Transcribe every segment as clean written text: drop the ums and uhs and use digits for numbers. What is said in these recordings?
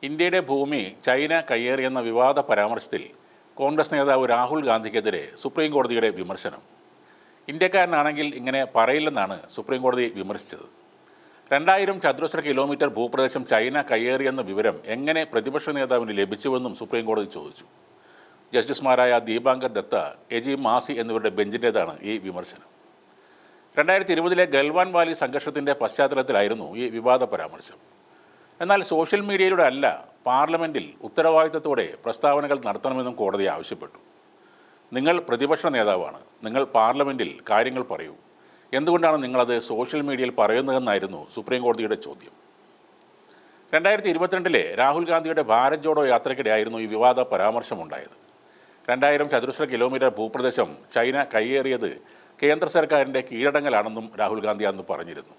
ഇന്ത്യയുടെ ഭൂമി ചൈന കയ്യേറിയെന്ന വിവാദ പരാമർശത്തിൽ കോൺഗ്രസ് നേതാവ് രാഹുൽ ഗാന്ധിക്കെതിരെ സുപ്രീം കോടതിയുടെ വിമർശനം. ഇന്ത്യക്കാരനാണെങ്കിൽ ഇങ്ങനെ പറയില്ലെന്നാണ് സുപ്രീം കോടതി വിമർശിച്ചത്. 2000 ചതുരശ്ര കിലോമീറ്റർ ഭൂപ്രദേശം ചൈന കയ്യേറിയെന്ന വിവരം എങ്ങനെ പ്രതിപക്ഷ നേതാവിന് ലഭിച്ചുവെന്നും സുപ്രീം കോടതി ചോദിച്ചു. ജസ്റ്റിസുമാരായ ദീപാങ്കർ ദത്ത, എജി മാസി എന്നിവരുടെ ബെഞ്ചിൻ്റേതാണ് ഈ വിമർശനം. 2020 ഗൽവാൻ വാലി സംഘർഷത്തിൻ്റെ പശ്ചാത്തലത്തിലായിരുന്നു ഈ വിവാദ പരാമർശം. എന്നാൽ സോഷ്യൽ മീഡിയയിലൂടെ അല്ല, പാർലമെൻറ്റിൽ ഉത്തരവാദിത്തത്തോടെ പ്രസ്താവനകൾ നടത്തണമെന്നും കോടതി ആവശ്യപ്പെട്ടു. നിങ്ങൾ പ്രതിപക്ഷ നേതാവാണ്, നിങ്ങൾ പാർലമെൻറ്റിൽ കാര്യങ്ങൾ പറയൂ, എന്തുകൊണ്ടാണ് നിങ്ങളത് സോഷ്യൽ മീഡിയയിൽ പറയുന്നതെന്നായിരുന്നു സുപ്രീം കോടതിയുടെ ചോദ്യം. 2022 രാഹുൽ ഗാന്ധിയുടെ ഭാരത് ജോഡോ യാത്രയ്ക്കിടെയായിരുന്നു ഈ വിവാദ പരാമർശമുണ്ടായത്. 2000 ചതുരശ്ര കിലോമീറ്റർ ഭൂപ്രദേശം ചൈന കയ്യേറിയത് കേന്ദ്ര സർക്കാരിൻ്റെ കീഴടങ്ങലാണെന്നും രാഹുൽ ഗാന്ധി അന്ന് പറഞ്ഞിരുന്നു.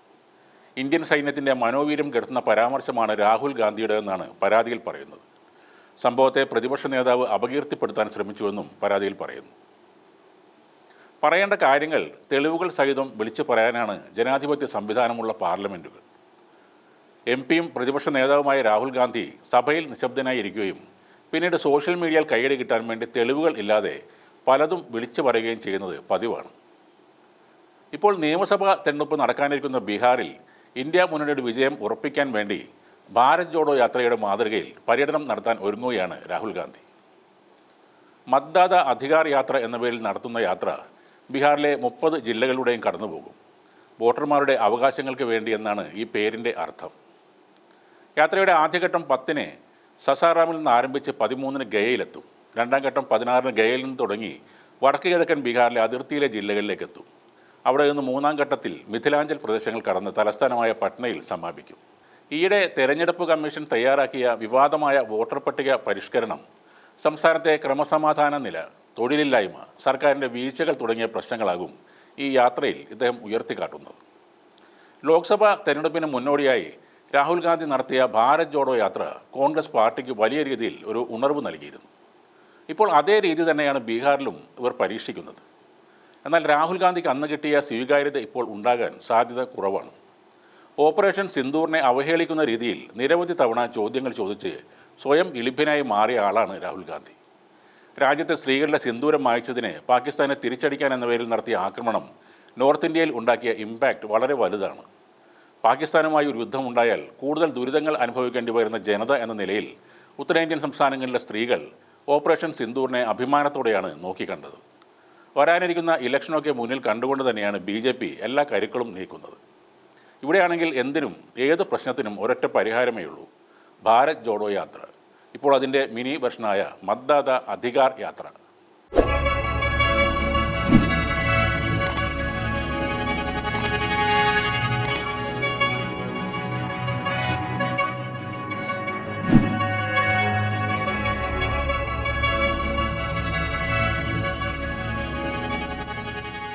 ഇന്ത്യൻ സൈന്യത്തിൻ്റെ മനോവീര്യം കെടുത്തുന്ന പരാമർശമാണ് രാഹുൽ ഗാന്ധിയുടേതെന്നാണ് പരാതിയിൽ പറയുന്നത്. സംഭവത്തെ പ്രതിപക്ഷ നേതാവ് അപകീർത്തിപ്പെടുത്താൻ ശ്രമിച്ചുവെന്നും പരാതിയിൽ പറയുന്നു. പറയേണ്ട കാര്യങ്ങൾ തെളിവുകൾ സഹിതം വിളിച്ചു പറയാനാണ് ജനാധിപത്യ സംവിധാനമുള്ള പാർലമെൻറ്റുകൾ. എംപിയും പ്രതിപക്ഷ നേതാവുമായ രാഹുൽ ഗാന്ധി സഭയിൽ നിശബ്ദനായി ഇരിക്കുകയും പിന്നീട് സോഷ്യൽ മീഡിയയിൽ കൈയടി കിട്ടാൻ വേണ്ടി തെളിവുകൾ ഇല്ലാതെ പലതും വിളിച്ചു പറയുകയും ചെയ്യുന്നത് പതിവാണ്. ഇപ്പോൾ നിയമസഭാ തെരഞ്ഞെടുപ്പ് നടക്കാനിരിക്കുന്ന ബീഹാറിൽ ഇന്ത്യ മുന്നണിയുടെ വിജയം ഉറപ്പിക്കാൻ വേണ്ടി ഭാരത് ജോഡോ യാത്രയുടെ മാതൃകയിൽ പര്യടനം നടത്താൻ ഒരുങ്ങുകയാണ് രാഹുൽ ഗാന്ധി. മത്ദാത അധികാർ യാത്ര എന്ന പേരിൽ നടത്തുന്ന യാത്ര ബീഹാറിലെ 30 ജില്ലകളിലൂടെയും കടന്നുപോകും. വോട്ടർമാരുടെ അവകാശങ്ങൾക്ക് വേണ്ടി എന്നാണ് ഈ പേരിൻ്റെ അർത്ഥം. യാത്രയുടെ ആദ്യഘട്ടം 10-ന് സസാറാമിൽ നിന്ന് ആരംഭിച്ച് 13-ന് ഗയയിലെത്തും. രണ്ടാം ഘട്ടം 16-ന് ഗയയിൽ നിന്ന് തുടങ്ങി വടക്ക് കിഴക്കൻ ബീഹാറിലെ അതിർത്തിയിലെ ജില്ലകളിലേക്ക് എത്തും. അവിടെ നിന്ന് മൂന്നാം ഘട്ടത്തിൽ മിഥിലാഞ്ചൽ പ്രദേശങ്ങൾ കടന്ന് തലസ്ഥാനമായ പട്നയിൽ സമാപിക്കും. ഈയിടെ തെരഞ്ഞെടുപ്പ് കമ്മീഷൻ തയ്യാറാക്കിയ വിവാദമായ വോട്ടർ പട്ടിക പരിഷ്കരണം സംസ്ഥാനത്തെ ക്രമസമാധാന നില, തൊഴിലില്ലായ്മ, സർക്കാരിൻ്റെ വീഴ്ചകൾ തുടങ്ങിയ പ്രശ്നങ്ങളാകും ഈ യാത്രയിൽ ഇദ്ദേഹം ഉയർത്തിക്കാട്ടുന്നത്. ലോക്സഭാ തെരഞ്ഞെടുപ്പിന് മുന്നോടിയായി രാഹുൽ ഗാന്ധി നടത്തിയ ഭാരത് ജോഡോ യാത്ര കോൺഗ്രസ് പാർട്ടിക്ക് വലിയ രീതിയിൽ ഒരു ഉണർവ് നൽകിയിരുന്നു. ഇപ്പോൾ അതേ രീതി തന്നെയാണ് ബീഹാറിലും ഇവർ പരീക്ഷിക്കുന്നത്. എന്നാൽ രാഹുൽ ഗാന്ധിക്ക് അന്ന് കിട്ടിയ സ്വീകാര്യത ഇപ്പോൾ ഉണ്ടാകാൻ സാധ്യത കുറവാണ്. ഓപ്പറേഷൻ സിന്ദൂറിനെ അവഹേളിക്കുന്ന രീതിയിൽ നിരവധി തവണ ചോദ്യങ്ങൾ ചോദിച്ച് സ്വയം ഇളിഭ്യനായി മാറിയ ആളാണ് രാഹുൽ ഗാന്ധി. രാജ്യത്തെ സ്ത്രീകളുടെ സിന്ദൂരം മായ്ച്ചതിന് പാകിസ്ഥാനെ തിരിച്ചടിക്കാൻ എന്ന പേരിൽ നടത്തിയ ആക്രമണം നോർത്ത് ഇന്ത്യയിൽ ഉണ്ടാക്കിയ ഇമ്പാക്റ്റ് വളരെ വലുതാണ്. പാകിസ്ഥാനുമായി ഒരു യുദ്ധമുണ്ടായാൽ കൂടുതൽ ദുരിതങ്ങൾ അനുഭവിക്കേണ്ടി വരുന്ന ജനത എന്ന നിലയിൽ ഉത്തരേന്ത്യൻ സംസ്ഥാനങ്ങളിലെ സ്ത്രീകൾ ഓപ്പറേഷൻ സിന്ദൂറിനെ അഭിമാനത്തോടെയാണ് നോക്കിക്കണ്ടത്. വരാനിരിക്കുന്ന ഇലക്ഷനൊക്കെ മുന്നിൽ കണ്ടുകൊണ്ട് തന്നെയാണ് BJP എല്ലാ കരുക്കളും നീക്കുന്നത്. ഇവിടെയാണെങ്കിൽ എന്തിനും ഏത് പ്രശ്നത്തിനും ഒരൊറ്റ പരിഹാരമേ ഉള്ളൂ: ഭാരത് ജോഡോ യാത്ര. ഇപ്പോൾ അതിൻ്റെ മിനി വെർഷനായ മത്ദാത അധികാർ യാത്ര.